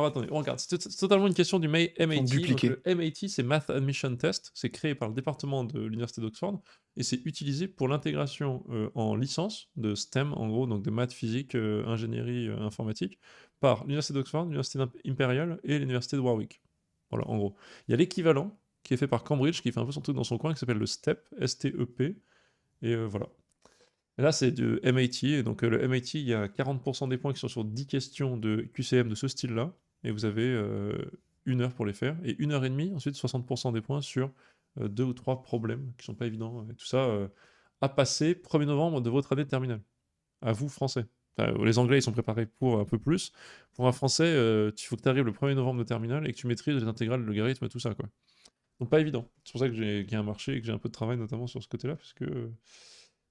Alors attendez, on regarde. C'est totalement une question du MAT. Sont Donc dupliqués. le MAT, c'est Math Admission Test. C'est créé par le département de l'université d'Oxford et c'est utilisé pour l'intégration en licence de STEM, en gros, donc de maths, physique, ingénierie, informatique, par l'université d'Oxford, l'université impériale et l'université de Warwick. Voilà, en gros. Il y a l'équivalent qui est fait par Cambridge, qui fait un peu son truc dans son coin, qui s'appelle le STEP, S-T-E-P, et voilà. Et là, c'est du MIT, et donc le MIT, il y a 40% des points qui sont sur 10 questions de QCM de ce style-là, et vous avez 1 heure pour les faire, et 1 heure et demie, ensuite 60% des points sur 2 ou 3 problèmes qui sont pas évidents, et tout ça à passer 1er novembre de votre année de terminale. À vous, français. Enfin, les Anglais, ils sont préparés pour un peu plus. Pour un Français, il faut que tu arrives le 1er novembre de terminale et que tu maîtrises les intégrales, le logarithme, tout ça, quoi. Donc pas évident. C'est pour ça que qu'il y a un marché et que j'ai un peu de travail notamment sur ce côté-là, parce que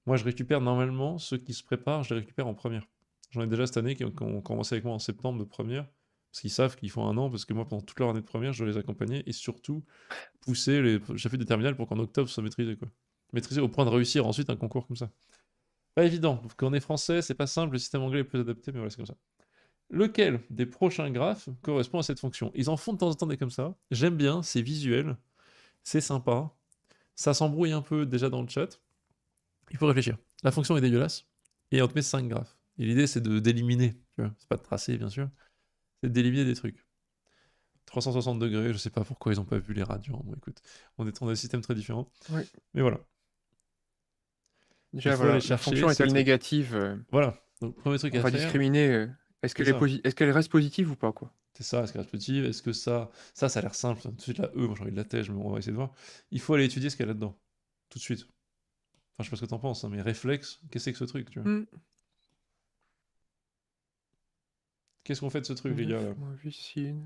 moi je récupère normalement ceux qui se préparent, je les récupère en première. J'en ai déjà cette année qui ont commencé avec moi en septembre de première, parce qu'ils savent qu'ils font un an, parce que moi pendant toute leur année de première, je dois les accompagner et surtout pousser les chefs des terminales pour qu'en octobre ça soit maîtrisé, quoi. Maîtrisé au point de réussir ensuite un concours comme ça. Pas évident. Quand on est français, c'est pas simple, le système anglais est plus adapté, mais voilà, c'est comme ça. Lequel des prochains graphes correspond à cette fonction? Ils en font de temps en temps des comme ça. J'aime bien, c'est visuel, c'est sympa. Ça s'embrouille un peu déjà dans le chat. Il faut réfléchir. La fonction est dégueulasse et on te met 5 graphes. Et l'idée, c'est d'éliminer. C'est pas de tracer, bien sûr. C'est d'éliminer des trucs. 360 degrés, je sais pas pourquoi ils n'ont pas vu les radians. Bon, écoute, on est dans des systèmes très différents. Ouais. Mais voilà. Il Déjà, faut aller voilà, la chercher fonction ce est-elle truc. négative? Voilà. Donc, premier truc On à va faire, discriminer, c'est ça. est-ce qu'elle reste positive ou pas, quoi? C'est ça, est-ce qu'elle reste positive? Est-ce que ça a l'air simple. Tout de suite, là, moi j'ai envie de la tège, mais on va essayer de voir. Il faut aller étudier ce qu'il y a là-dedans. Tout de suite. Enfin, je sais pas ce que t'en penses, hein, mais réflexe, qu'est-ce que c'est que ce truc, tu vois? Mmh. Qu'est-ce qu'on fait de ce truc, les 9 gars, là? moins 8 sin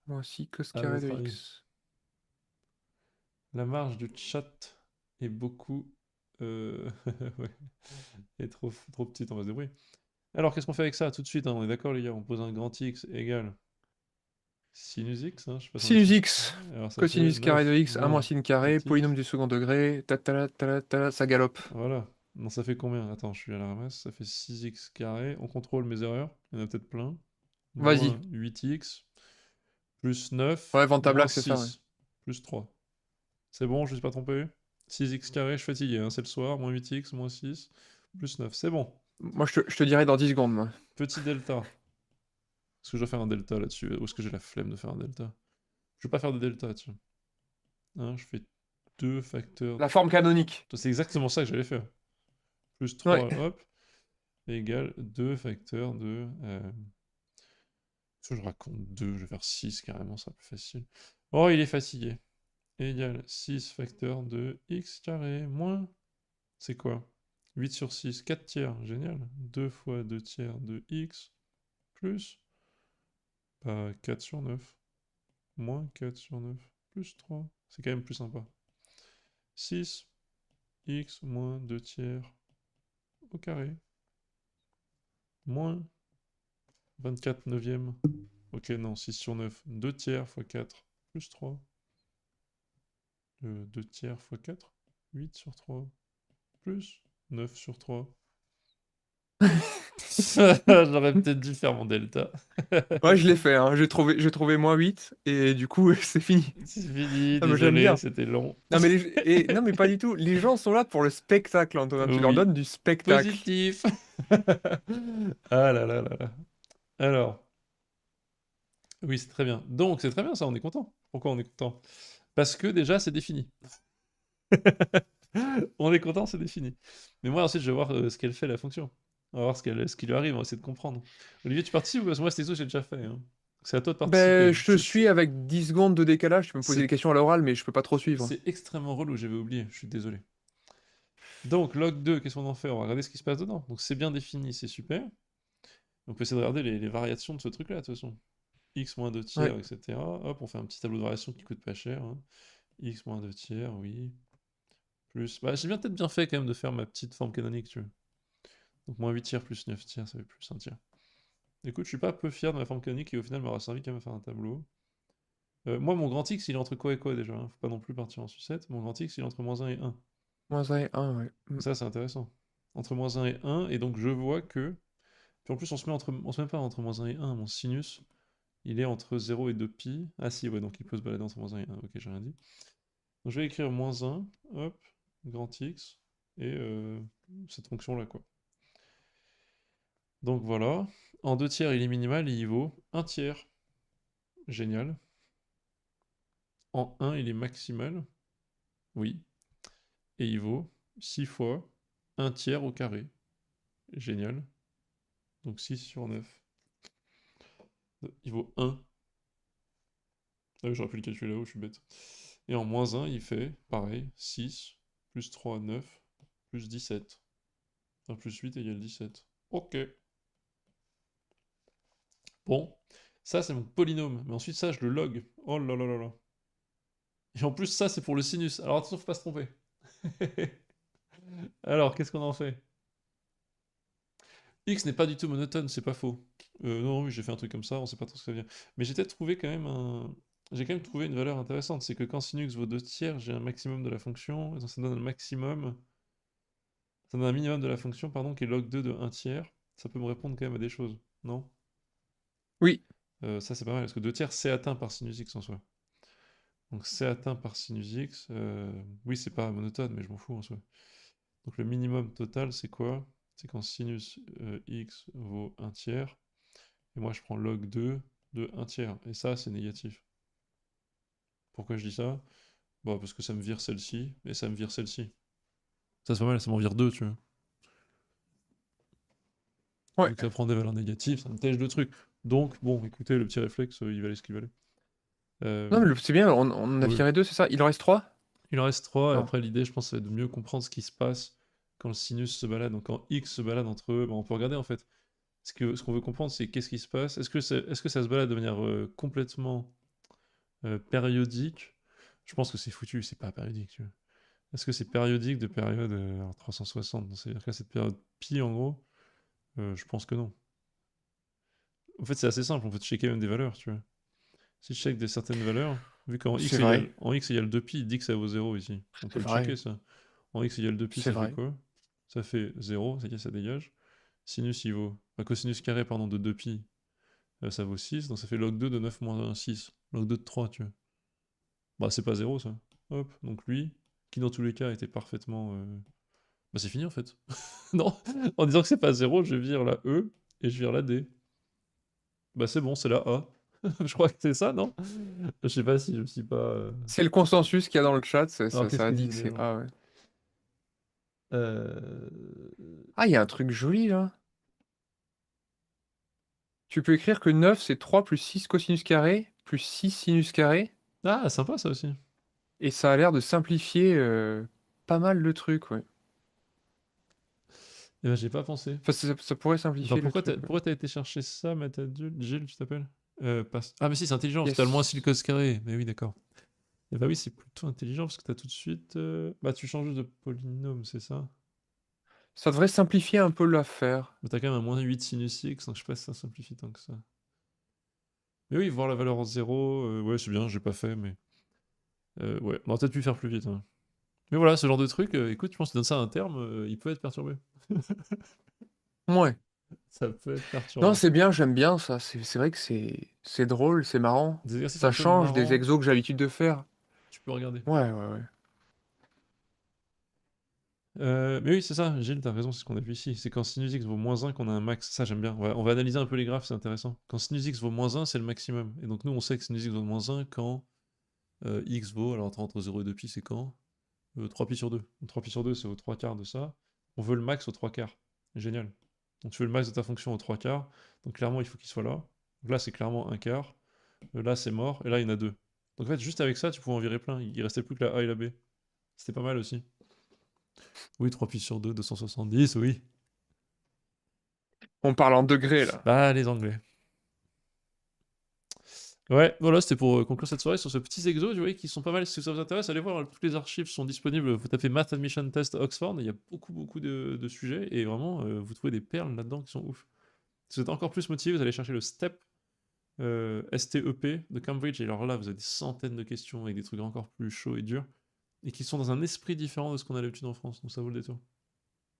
moins 6 cos À carré de votre avis? x. La marge du chat est beaucoup... ouais, est trop petite, on va se débrouiller. Alors, qu'est-ce qu'on fait avec ça tout de suite, hein, on est d'accord, les gars? On pose un grand X égale sinus X, hein, je sais pas si on est Sinus sur... x, Alors, ça fait cosinus carré de 9 x, 1 moins moins sin carré, 8X. polynôme du second degré, tatala, tala, tala, ça galope. Voilà. Non, ça fait combien? Attends, je suis à la ramasse. Ça fait 6x carré. On contrôle mes erreurs. Il y en a peut-être plein. Vas-y. Moins 8x. Plus 9. Ouais, vends ta Moins blague, c'est ça, ouais. 6. Plus 3. C'est bon, je ne suis pas trompé? 6x carré, je suis fatigué, hein, c'est le soir. Moins 8x, moins 6. Plus 9. C'est bon. Moi, je te dirai dans 10 secondes, moi. Petit delta. Est-ce que je dois faire un delta là-dessus? Ou est-ce que j'ai la flemme de faire un delta? Je ne vais pas faire de delta, tiens. Hein, je fais 2 facteurs. La forme canonique. C'est exactement ça que j'allais faire. Plus Ouais. 3, hop. Égale 2 facteurs de... je raconte 2, je vais faire 6 carrément, ça sera plus facile. Oh, il est fatigué. Égale 6 facteur de x carré moins... C'est quoi? 8 sur 6, 4 tiers, génial. 2 fois 2 tiers de x plus... Bah, 4 sur 9. Moins 4 sur 9 plus 3. C'est quand même plus sympa. 6 x moins 2 tiers au carré. Moins 24 neuvième. Ok, non, 6 sur 9. 2 tiers fois 4 plus 3. 2 tiers fois 4. 8 sur 3. Plus 9 sur 3. J'aurais peut-être dû faire mon delta. Ouais, je l'ai fait, hein. J'ai trouvé moins 8, et du coup, c'est fini. C'est fini, Ah, mais j'aime désolé, bien. c'était long. Non, mais non, mais pas du tout. Les gens sont là pour le spectacle, Antonin. Tu leur Oui, donnes du spectacle. positif. Ah là là là là. Alors, oui, c'est très bien. Donc, c'est très bien ça, on est content. Pourquoi on est content? Parce que déjà, c'est défini. On est content, c'est défini. Mais moi, ensuite, je vais voir ce qu'elle fait, la fonction. On va voir ce qui lui arrive, on va essayer de comprendre. Olivier, tu participes ou parce que moi, c'était tout, j'ai déjà fait, hein. C'est à toi de Ben, participer. je te suis avec 10 secondes de décalage. Tu peux me poser des C'est questions à l'oral, mais je peux pas trop suivre. c'est extrêmement relou, j'avais oublié, je suis désolé. Donc, log 2, qu'est-ce qu'on en fait? On va regarder ce qui se passe dedans. Donc, c'est bien défini, c'est super. On peut essayer de regarder les variations de ce truc-là, de toute façon. X moins 2 Ouais. tiers, etc. Hop, on fait un petit tableau de variation qui coûte pas cher, hein. X moins 2 tiers, oui. Plus... Bah, j'ai peut-être bien fait quand même de faire ma petite forme canonique, tu vois. Donc, moins 8 tiers plus 9 tiers, ça fait plus 1 tiers. Écoute, je suis pas peu fier de ma forme canonique et au final, m'aura servi quand même à faire un tableau. Moi, mon grand X, il est entre quoi et quoi déjà, hein? Faut pas non plus partir en sucette. Mon grand X, il est entre moins 1 et 1. Moins 1 et 1, ouais. Ça, c'est intéressant. Entre moins 1 et 1, et donc je vois que... Puis en plus, on se met pas entre moins 1 et 1, mon sinus. il est entre 0 et 2π. Ah si, ouais, donc il peut se balader entre -1 et 1. Ok, j'ai rien dit. Donc je vais écrire -1, hop, grand X, et cette fonction-là, quoi. Donc voilà. En 2 tiers, il est minimal et il vaut 1 tiers. Génial. En 1, il est maximal. Oui. Et il vaut 6 fois 1 tiers au carré. Génial. Donc 6 sur 9. Il vaut 1. Ah oui, j'aurais pu le calculer là-haut, je suis bête. Et en -1, il fait, pareil, 6, plus 3, 9, plus 17. 1 plus 8 égale 17. Ok. Bon, ça c'est mon polynôme. Mais ensuite ça, je le log. Oh là là là là. Et en plus ça, c'est pour le sinus. Alors attention, faut pas se tromper. Alors, qu'est-ce qu'on en fait? X n'est pas du tout monotone, c'est pas faux. Non, oui, j'ai fait un truc comme ça, on sait pas trop ce que ça veut dire. Mais j'ai peut-être trouvé quand même un... J'ai quand même trouvé une valeur intéressante, c'est que quand sin x vaut 2 tiers, j'ai un maximum de la fonction, et donc ça donne un maximum... Ça donne un minimum de la fonction, pardon, qui est log2 de 1 tiers. Ça peut me répondre quand même à des choses, non? Oui. Ça c'est pas mal, parce que 2 tiers, c'est atteint par sinus x en soi. Donc c'est atteint par sinus x. Oui, c'est pas monotone, mais je m'en fous en soi. Donc le minimum total, c'est quoi? C'est quand sinus x vaut 1 tiers. Et moi, je prends log2 de 1 tiers. Et ça, c'est négatif. Pourquoi je dis ça? Bon, parce que ça me vire celle-ci, et ça me vire celle-ci. Ça, c'est pas mal, ça m'en vire deux, tu vois. Ouais. Vu que ça prend des valeurs négatives, ça me tèche de trucs. Donc, bon, écoutez, le petit réflexe, il valait ce qu'il valait. Non, mais c'est bien, on en a Oui. viré 2, c'est ça? Il en reste 3? Il en reste 3, et Non. après, l'idée, je pense, c'est de mieux comprendre ce qui se passe quand le sinus se balade. Donc, quand x se balade entre eux, on peut regarder, en fait. Ce qu'on veut comprendre, c'est qu'est-ce qui se passe. Est-ce que ça se balade de manière complètement périodique? Je pense que c'est foutu, c'est pas périodique, tu vois. Est-ce que c'est périodique de période 360? C'est-à-dire que là, cette période pi, en gros, je pense que non. En fait, c'est assez simple, on peut checker même des valeurs, tu vois. Si je check des certaines valeurs, vu qu'en C'est x vrai. égale, en x égale 2pi, il dit que ça vaut 0 ici. On peut C'est le checker, vrai. ça. En x égale 2pi, C'est ça fait vrai. quoi? Ça fait 0, c'est-à-dire que ça dégage. Sinus, il vaut... cosinus carré, pardon, de 2pi, ça vaut 6, donc ça fait log2 de 9 moins 1, 6. Log2 de 3, tu vois. Bah, c'est pas 0, ça. Hop, donc lui, qui dans tous les cas était parfaitement... Bah, c'est fini, en fait. Non, en disant que c'est pas 0, je vire la E et je vire la D. Bah c'est bon, c'est la A. Je crois que c'est ça, non? Je sais pas si je me suis pas... C'est le consensus qu'il y a dans le chat, Alors qu'est-ce ça a qu'ils dit disent que les c'est gens? A, ouais. Euh... Ah, il y a un truc joli, là. Tu peux écrire que 9, c'est 3 plus 6 cosinus carré, plus 6 sinus carré, Ah, sympa ça aussi. et ça a l'air de simplifier pas mal le truc, ouais. Eh ben j'ai pas pensé. Enfin, ça pourrait Attends, simplifier le truc, ouais. pourquoi t'as été chercher ça, Gilles, tu t'appelles? Ah mais si, c'est intelligent, parce que t'as le moins si le Yes. cos carré. Mais oui, d'accord. Et bah oui, c'est plutôt intelligent, parce que t'as tout de suite... Bah tu changes juste de polynôme, c'est ça? Ça devrait simplifier un peu l'affaire. Mais t'as quand même un moins 8 sinus x, donc je sais pas si ça simplifie tant que ça. Mais oui, voir la valeur en 0, ouais, c'est bien, j'ai pas fait, mais... ouais, on aurait peut-être pu faire plus vite, hein. Mais voilà, ce genre de truc, écoute, je pense que tu donnes ça à un terme, il peut être perturbé. Ouais. Ça peut être Non, perturbant. c'est bien, j'aime bien ça. C'est vrai que c'est drôle, c'est marrant. Des exercices un Ça peu change des marrants, exos que j'ai l'habitude de faire. tu peux regarder. Ouais, ouais, ouais. Mais oui, c'est ça, Gilles, t'as raison, c'est ce qu'on a vu ici. C'est quand sinus x vaut -1 qu'on a un max. Ça, j'aime bien. On va analyser un peu les graphes, c'est intéressant. Quand sinus x vaut -1, c'est le maximum. Et donc, nous, on sait que sinus x vaut -1 quand x vaut. Alors, entre 0 et 2pi, c'est quand 3pi sur 2. Donc, 3pi sur 2, c'est aux 3 quarts de ça. On veut le max aux 3 quarts. Génial. Donc, tu veux le max de ta fonction aux 3 quarts. Donc, clairement, il faut qu'il soit là. Donc, là, c'est clairement un quart. Là, c'est mort. Et là, il y en a deux. Donc, en fait, juste avec ça, tu pouvais en virer plein. Il restait plus que la A et la B. C'était pas mal aussi. Oui, 3pi sur 2, 270, oui. On parle en degrés, là. Ah, les Anglais. Ouais, voilà, c'était pour conclure cette soirée sur ce petit exo, vous voyez, qui sont pas mal. Si ça vous intéresse, allez voir, toutes les archives sont disponibles. Vous tapez Math Admission Test Oxford, il y a beaucoup de sujets, et vraiment, vous trouvez des perles là-dedans qui sont ouf. Si vous êtes encore plus motivé, vous allez chercher le STEP, STEP de Cambridge, et alors là, vous avez des centaines de questions avec des trucs encore plus chauds et durs, et qui sont dans un esprit différent de ce qu'on a l'habitude en France, donc ça vaut le détour.